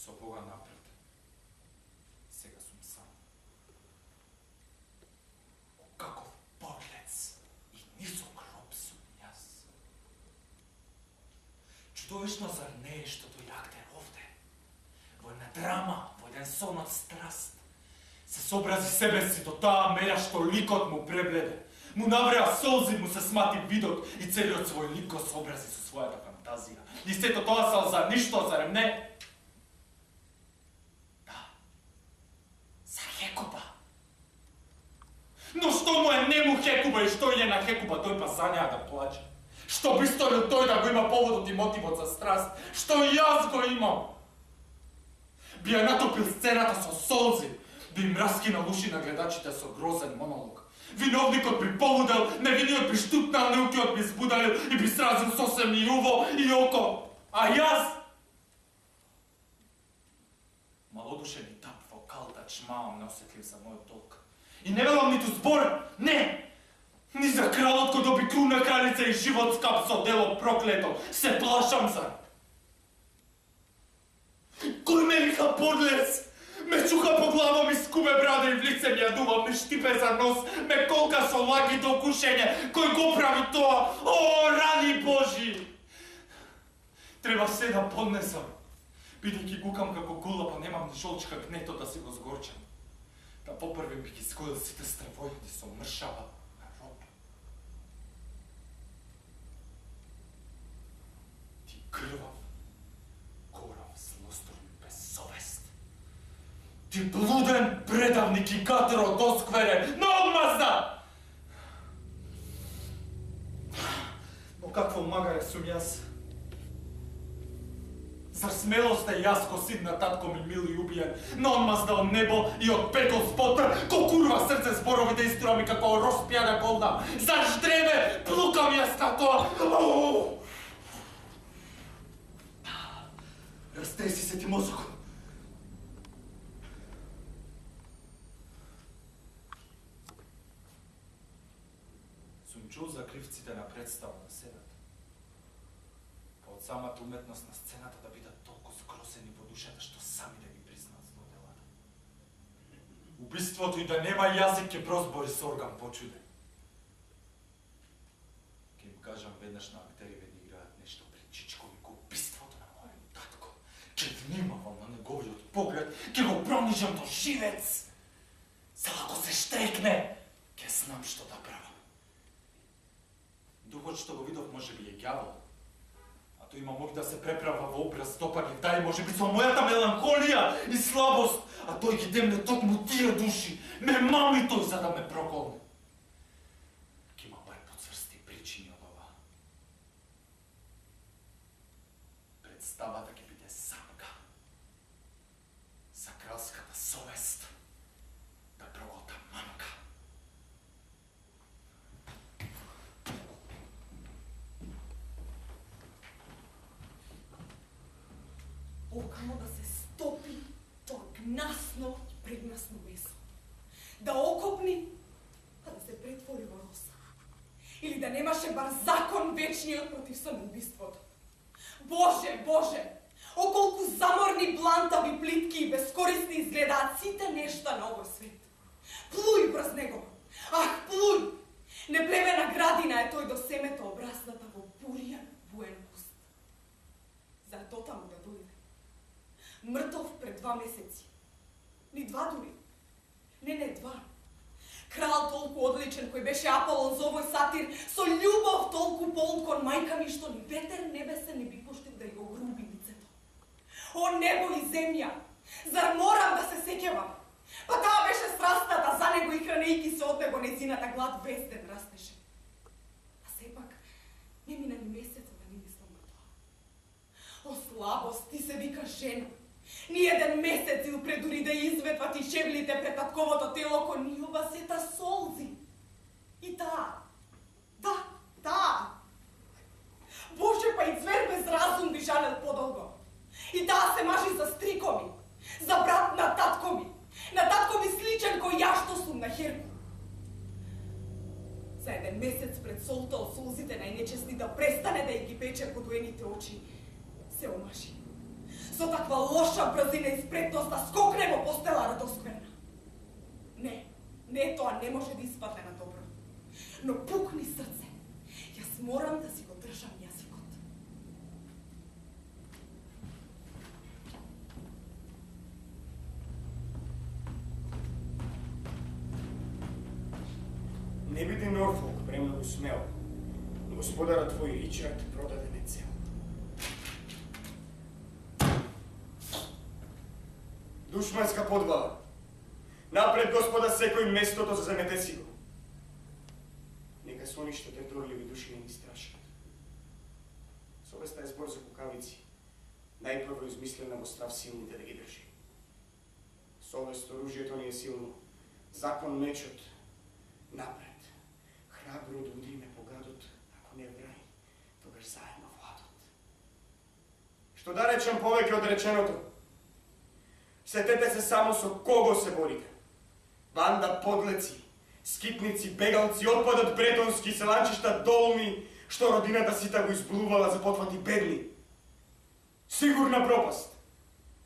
Со Бога напред. Сега сум сам. Каков поглец и низок роб сум јас. Чудовишно зар не е што дојдахте овде? Во една драма, во еден сон од страст. Се сообрази себе си до таа мера што ликот му пребледе. Му навреа солзи, му се смати видот и целиот свој лик го сообрази со својата фантазија. И сето тоа сал за ништо, зарем не? Но што му е нему Хекуба и што е на Хекуба, тој па за неа да плаче? Што би сторил тој да го има поводот и мотивот за страст? Што јас го имам? Би ја натопил сцената со солзи, би им раскинал уши на гледачите со грозен монолог. Виновникот би полудел, невиниот би штутнал, неукиот би збудалил и би сразил сосем и уво и око. А јас? Малодушен и тап во калтач, маам неосетлив за мојот толк. И не велам ниту збор, не! Ни за кралот кој доби круна кралица и живот скап со дело проклето. Се плашам за. Кој ме вика подлец? Ме чуха по глава, ми скубе брада и в лице ми јадува, ме штипе за нос, ме колка со лаги до кушење. Кој го прави тоа? О, рани Божи! Треба се да поднесам. Бидејќи гукам како гула, па немам ни жолчка гнето да си го сгорчам. Да попрви би ги скоил сите стравојди со мршава роб. Ти крвав, корав, злосторен, безсовест. Ти блуден предавник и катеро доскверен, но одмазда! Но какво магаре сум јас? Зар смелост е јас ко син на татко ми мил и убиен, но одмазда од небо и од пекол спотр, ко курва срце зборовите истура ми како роспјана голда. Зар ждреме, плукам јас на тоа. Растреси се ти мозок. Сум чул за кривците на представа на седата. Од самата уметност на сцената да бидат толку скросени во душата, што сами да ги признаат злоделата. Убиството и да нема јазик ке прозбори с орган почуден. Ке им кажам веднаш на актериве да играат нешто причичкови ко убиството на мојот татко. Ке внимавам на неговиот поглед, ке го пронижам до живец. За ако се штрекне, ке знам што да правам. Духот што го видов може би е ѓавол. Тој има моќ да се преправа во образ допаѓи, дај може би со мојата меланхолија и слабост, а тој ги демне токму тие души, ме мами тој за да ме проколне. Ке има бар поцврсти причини од ова. Представата ќе биде самка. За кралската совест да проголта мамка. Окамо да се стопи тоа гнасно и прегнасно месо. Да окопни, а да се претвори во роса. Или да немаше бар закон вечниот против самоубиството. Боже, Боже! Околку заморни, блантави, плитки и безкорисни изгледаат сите нешта на овој свет. Плуј врз него! Ах, плуј! Неплемена градина е тој до семето обрасната во буријан буен куст. Зар дотаму да дојде? Мртов пред 2 месеци. Ни 2 дури. Не 2. Крал толку одличен, кој беше Аполон за овој сатир, со љубов толку полн кон мајка ми, што ни ветер небесен не би пуштил да го груби лицето. О небо и земја, зар морам да се сеќавам? Па таа беше страстната за него и хранејќи се од него незината глад везден растеше. А сепак, не мина ни месец да не мислам на тоа. О слабост, ти се вика жена. Ни еден месец ил предури да изветва ти шевлите пред татковото тело кон њува сета солзи. И таа, таа. Боже, па и звер без разум би жалел подолго. И таа се мажи за стрикоми, за брат на татко ми сличен кој ја што сум на Херку. За еден месец пред солта од солзите најнечестни да престане да ги пече подоените очи, се омаши. Со таква лоша брзина и спретност да скокне во постела радоскверна. Не, тоа не може да испадне на добро. Но пукни срце, јас морам да си го држам јазикот. Не биде Норфолк премногу смел. Господарот твој Ричард продаде цел. Душманска подвала. Напред, Господа, секој местото за замете си го. Нека со они што те торливи души не ни страшат. Совеста е збор за кукавици. Најпрво измислена во страв силните да ги држи. Совест оружјето ни е силно. Закон мечот. Напред. Храбро да удриме по гадот, ако не врај, тогаш заедно во адот. Што да речем повеќе од реченото? Сетете се само со кого се борите. Банда подлеци, скитници, бегалци, отпадат бретонски, селанчишта долни, што родината сита го изблувала за потвати бедни. Сигурна пропаст.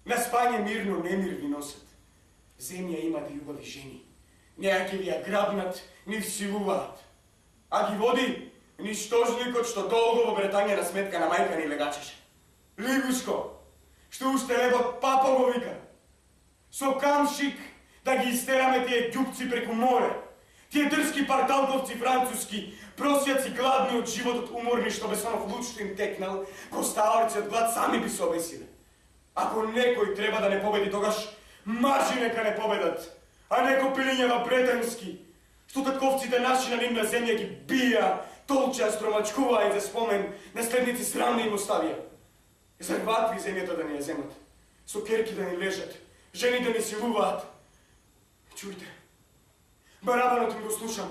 На спање мирно немир ви носат. Земја има да љубави жени. Неа ќе ви ја грабнат, ни всилуваат. А ги води ништожникот што долго во Бретање на сметка на мајка ни легачеше. Лигушко, што уште легот папа го вика. Со камшик да ги истераме тие ѓупци преку море. Тие дрски парталковци француски, просјаци гладни од животот, уморни што без онов луч што им текнал, костаорци од глад сами би се обесиле. Ако некој треба да не победи, тогаш мажи нека не победат, а не копилињава бретански, што татковците наши на нивна земја ги бија, толчеа, стромачкуваа и за спомен наследници срамни им оставија. Зар вакви земјата да ни ја земат, со керки да ни лежат, жени да ни силуваат. Чујте, барабанот им го слушам.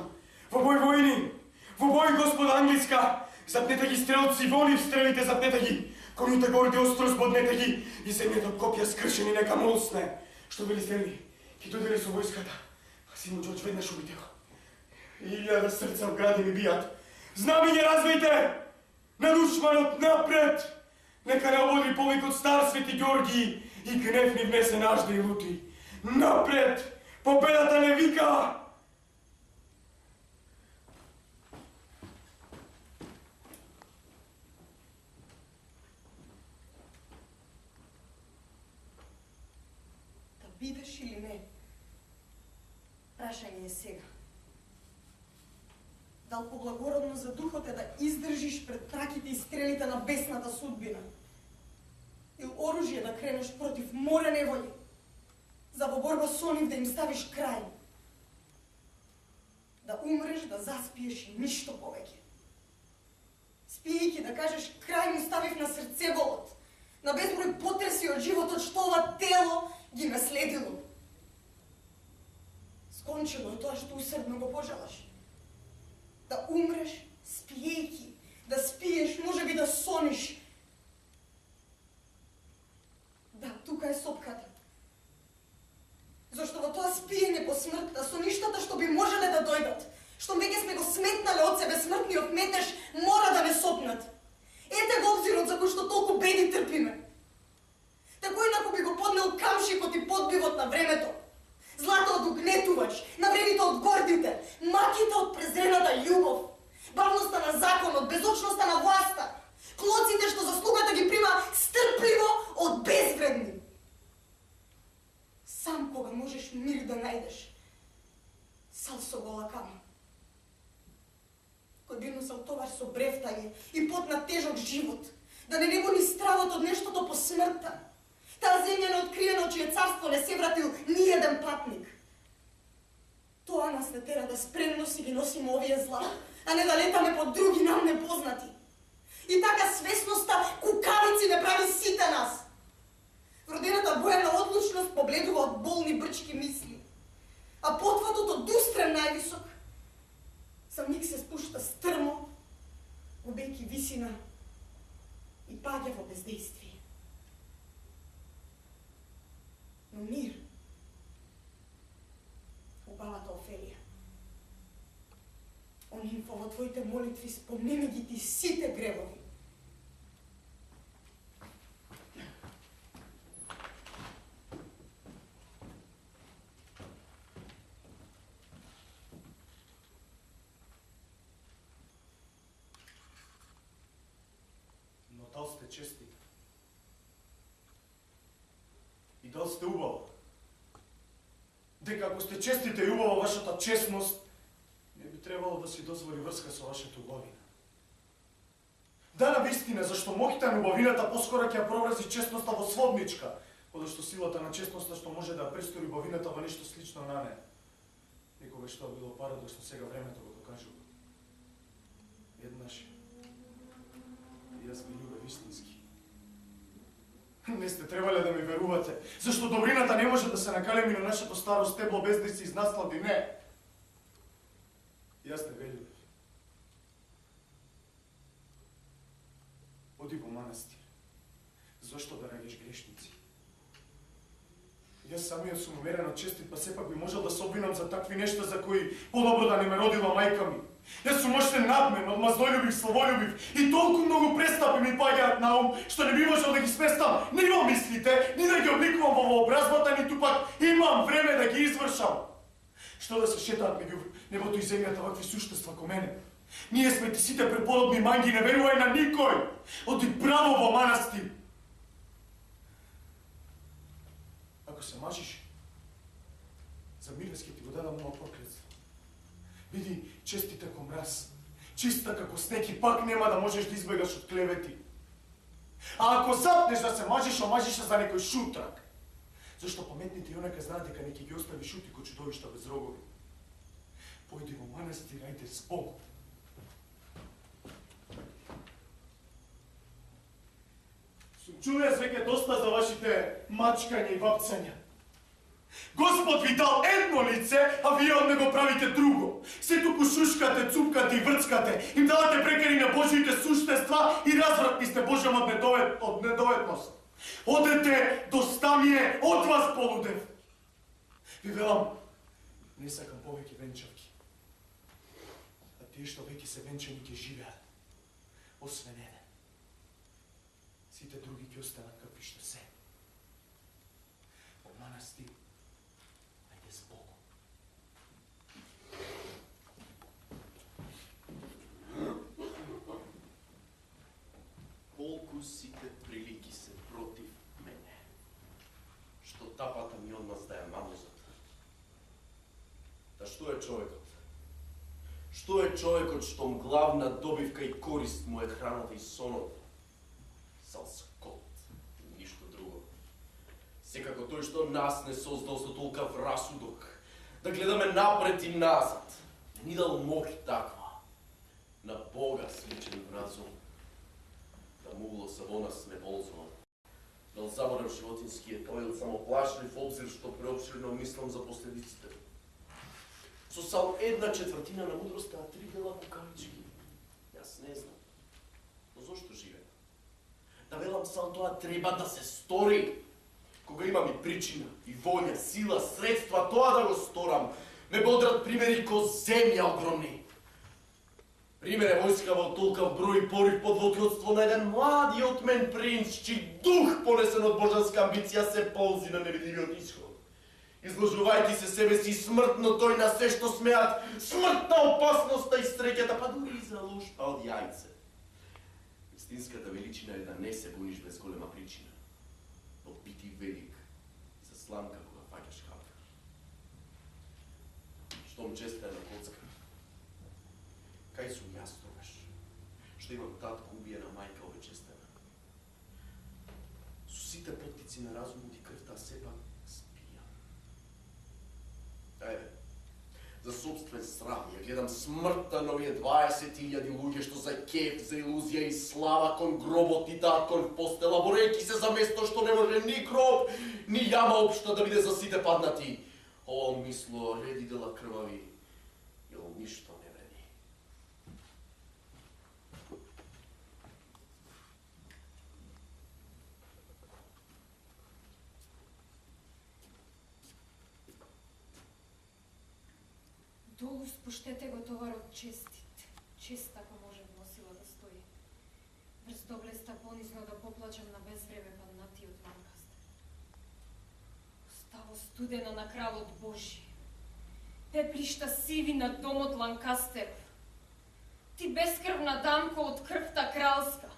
Во бој војни, во бој Господа Англиска, запнете ги стрелци, вони стрелите, запнете ги. Конјите горди остро збоднете ги и земјата од копија скршени нека молсне. Што били земји, ки додели со војската, а синот Џорџ веднаш убите го. 1000 срца в гради ми бијат. Знамиње развојте! На душманот напред! Нека не ободри повик од стар Свети Ѓорги и гнев ни внесе нажда и лути. Напред! Победата не вика! Да бидеш или не? Прашање е сега. Дал поблагородно за духот е да издржиш пред траките и стрелите на бесната судбина? Или оружје да кренеш против море неволи, за во борба со нив да им ставиш крај? Да умреш, да заспиеш и ништо повеќе. Спиејќи да кажеш крај му ставив на срцеболот, на безброј потреси од животот што ова тело ги наследило. Скончено е тоа што усрдно го пожелаш. Да умреш спиејќи, да спиеш, можеби да сониш. Да, тука е сопката. Зашто во тоа спиење по смртта, со ништата што би можеле да дојдат, што веќе сме го сметнале од себе, смртниот метеж мора да не сопнат. Ете го обзирот за кој што толку беди трпиме. Тако инаку би го поднел камшикот и подбивот на времето. Злато од угнетувач, навредите од гордите, маките од презрената љубов, бавноста на законот, безочноста на власта, клоците што заслугата ги прима стрпливо од безвредни. Сам кога можеш мир да најдеш, сал со го отовар со брефтање и пот на тежок живот, да не го ни стравот од нештото по смртта. Таа земја неоткриена, чие царство не се вратил ни еден патник. Тоа нас не тера да спремно си ги носиме овие зла, а не да летаме по други нам непознати. И така свесноста кукавици не прави сите нас. Вродената бојана одлучност побледува од болни брчки мисли, а потватот од устрем највисок за миг се спушта стрмо, губејќи висина и паѓа во бездејствие. Но мир, убавата Офелија, Онимфо, во твоите молитви спомнеми ги ти сите гревови. Но дал сте честит? И дал сте убава? Дека ако сте честите и убава вашата честност, не би требало да си дозволи врска со вашата убавина. Да, на вистина, зашто моќта на убавината поскоро ќе ја проврази честноста во сводничка, одошто силата на честноста што може да ја престори убавината во нешто слично на нея. Некогаш тоа било парадоксно, сега времето го докажува. Еднаш, јас ви љубев вистински. Не сте требале да ми верувате, зашто добрината не може да се накалеми на нашето старо стебло без да се изнаслади, не. Јас те велюбев. Оди во манастир. Зошто да раѓаш грешници? Јас самиот сум уверено честит, па сепак би можел да се обвинам за такви нешта за кои подобро да не ме родила мајка ми. Јас сум оштен надмен, одмазнолюбив, славолюбив и толку многу престапи ми паѓаат на ум, што не би можел да ги сместам ни во мислите, ни да ги обликувам во вообразбата, ниту пак имам време да ги извршам. Што да се шетаат меѓу небото и земјата вакви суштества ко мене? Ние сме ти сите преподобни манги, не верувај на никој! Оди право во манастир! Ако се мажиш, за милост ќе ти го дадам ова проклетство. Биди честит како мраз, чиста како снег и пак нема да можеш да избегаш од клевети. А ако запнеш да се мажиш, омажиш се за некој шутрак. Зашто паметните јунака знаат дека не ќе ги остави шути ко чудовишта без рогови. Појди во манастир, ајде с Богом. Сум чуес веќе доста за вашите мачкања и вапцања. Господ ви дал едно лице, а вие од него правите друго. Се туку шушкате, цупкате и врцкате, им давате прекари на Божиите суштества и развратни сте Божјом од недоветност. Одете до стамие, од вас полудев. Ви велам, не сакам повеќе венчавки. А тие што веќе се венчани ќе живеат, освен еден. Сите други ќе останат какви што се. Во манастир, ајде с Богом. Колку сите прилики се против мене, што тапата ми одмаз да ја мамузат. Та што е човекот? Што е човекот штом главна добивка и корист му е храната и сонот? Сал скот, ништо друго. Секако тој што нас не создал со толкав расудок, да гледаме напред и назад, не ни дал моќ таква, на Бога сличен разум, да могло се во нас не ползувам. Дал заборев животинскиот тој само плашлив обзир што преопширно мислам за последиците. Со сал 1/4 на мудроста, а 3 дела кукавички. Јас не знам. Но зошто живеам? Да велам сал тоа треба да се стори. Кога имам и причина, и волја, сила, средства, тоа да го сторам. Ме бодрат примери ко земја огромни. Пример е војска во толкав број порив под војкодство на еден млади од мен принц, чиј дух понесен од божанска амбиција се ползи на невидливиот исход. Изложувајќи се себе си смртно тој на се што смеат, смртта, опасноста и среќата, па дури и за лушпа од јајце. Вистинската величина е да не се гониш без голема причина, но бити велик за сламка кога фаќаш хапка. Штом честа е на коцка, кај сум јас тогаш? остатъци на разумот и крвта сепак спија. Ајде, за собствен срам ја гледам смртта на овие 20.000 луѓе што за кеф, за илузија и слава кон гробот и дат кон постела, борејќи се за место што не може ни гроб, ни јама општа да биде за сите паднати. Ово мисло, реди дела крвави, јел ништо не вреди. Долу спуштете го товарот честит, чест ако може носила да стои. Врз доблеста понизно да поплачам на безвреме паднатиот Ланкастер. Оставо студено на кралот Божи. Пеплишта сиви на домот Ланкастер. Ти бескрвна дамко од крвта кралска.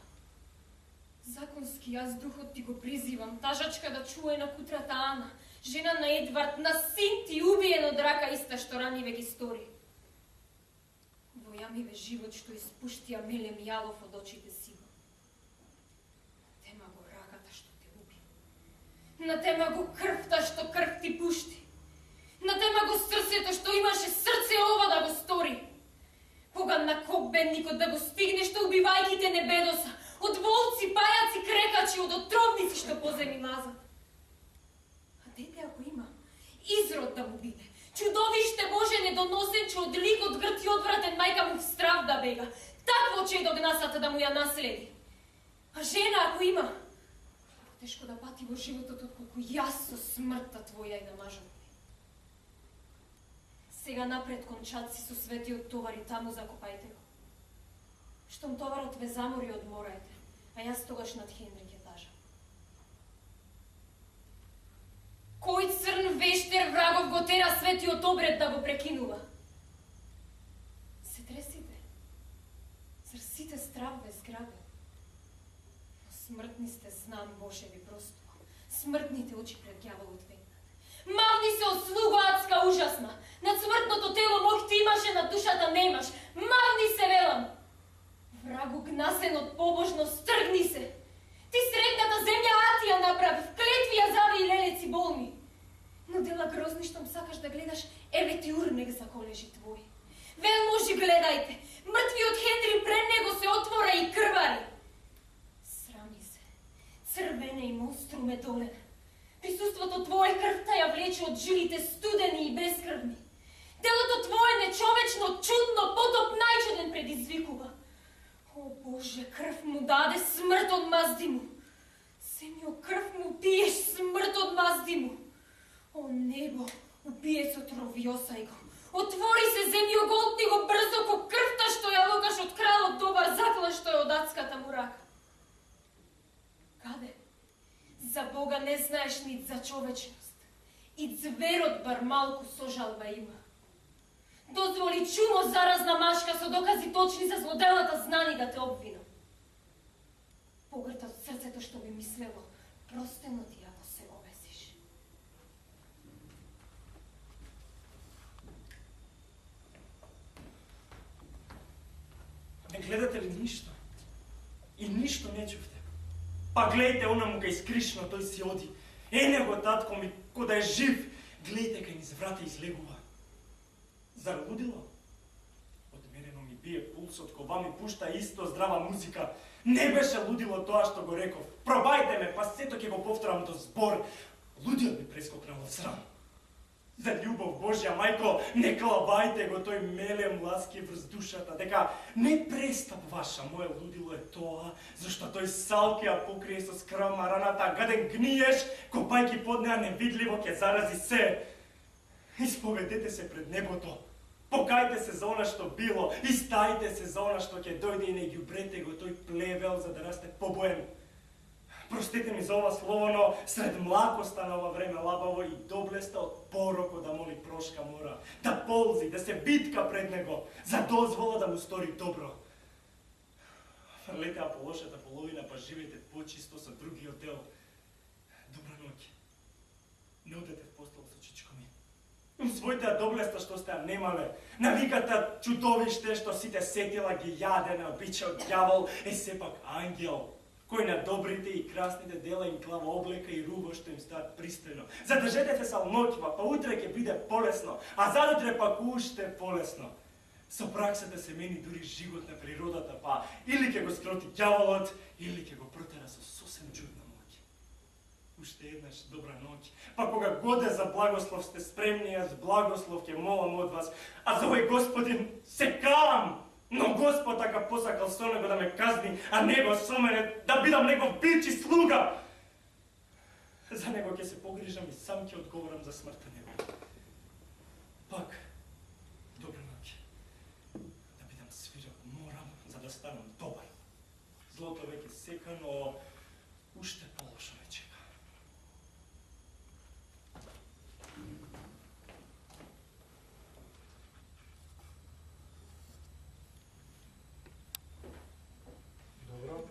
Законски јас духот ти го призивам, тажачка да чуе на кутрата Ана, жена на Едвард, на син ти убиен од рака иста што раниве ги стори. Во јамиве живот што испуштија мелем јалов од очите си. Тема го раката што те уби. На тема го крвта што крв ти пушти. На тема го срцето што имаше срце ова да го стори. Кога на кој бедникот да го стигне што убивајќи те не бедоса, од волци, пајаци, крекачи, од отровници што по земи лазат. А дете ако има, изрод да му биде, чудовиште Боже недоносен, че од ликот грд и одвратен мајка му в страв да бега, такво че до гнасата да му ја наследи. А жена ако има, тешко да пати во животот отколку јас со смртта твоја и да мажам. Сега напред кон чаци со светиот товар и таму закопајте го. Штом товарот ве замори, одморајте, а јас тогаш над Хенри ќе тажам. Кој црн вештер врагов го тера светиот обред да го прекинува? Се тресите, зар сите страв ве зграбе? Но смртни сте, знам, Боже ви просто. Смртните очи пред ѓаволот векнат. Мавни се од слуга адска ужасна. Над смртното тело моќ ти имаше, над душата немаш. Мавни се, велам! Врагу гнасен од побожност, тргни се! Ти средната земја Атија направи, в клетви ја зави и лелеци болни. Но дела грозни штом сакаш да гледаш, еве ти урнек за колежи твои. Вел можи гледајте, мртвиот Хенри пред него се отвора и крвари. Срами се, црвене и монструме долен. Присуството твое крвта ја влече од жилите студени и бескрвни. Делото твое нечовечно, чудно, потоп најчуден предизвикува. О Боже, крв му даде, смрт одмазди му. Земјо, крв му пиеш, смрт одмазди му. О небо, убиецот ровјосај го. Отвори се, земјо, голтни го брзо ко крвта што ја локаш од кралот добар заклан што е од адската му рака. Каде? За Бога не знаеш нит за човечност. И зверот бар малку сожалба има. Дозволи чумо заразна машка со докази точни за злоделата знани да те обвинам. Погрта од срцето што би мислело, простено ти ако се обесиш. Не гледате ли ништо? И ништо не чувте. Па гледайте онаму кај скришно, тој си оди. Ене го татко ми, кода е жив. Гледайте кај низ врата излегува. Зар лудило? Одмерено ми бие пулсот, кога ми пушта исто здрава музика. Не беше лудило тоа што го реков. Пробајте ме, па сето ќе го повторам до збор. Лудиот ми прескокнал од срам. За љубов Божја, мајко, не клабајте го тој мелем ласки врз душата, дека не престап ваша, моје лудило е тоа, зашто тој салки ја покрие со скрама раната, гаден гниеш, копајки под неа невидливо ќе зарази се. Исповедете се пред небото, покајте се за она што било, и стајте се за она што ќе дојде и не ги убрете го тој плевел за да расте побоен. Простите ми за ова слово, но сред млакоста на ова време лабаво и доблеста од пороко да моли прошка мора, да ползи, да се битка пред него, за дозвола да му стори добро. Фрлете по лошата половина, па живете почисто со другиот дел. Добра ноќ. Не одете в постел со чичко ми. Својата доблеста што сте ја немале, навиката чудовиште што сите сетила ги јаде на обичаот ѓавол, е сепак ангел. кој на добрите и красните дела им клава облека и руба што им стаат пристойно. За да жедете се ноќва, па утре ќе биде полесно, а задутре пак уште полесно. Со праксата се мени дури живот на природата, па или ќе го скроти ѓаволот, или ќе го протера со сосем чудна моќ. Уште еднаш добра ноќ, па кога годе за благослов сте спремни, аз благослов ќе молам од вас, а за овој Господин се калам! Но Господ така посакал со него да ме казни, а него со мене да бидам негов бич и слуга. За него ќе се погрижам и сам ќе одговорам за смртта него. Пак, добра ноќ. Да бидам свиреп морам, за да станам добар. Злото веќе сека, но уште полошо ме чека. Добро.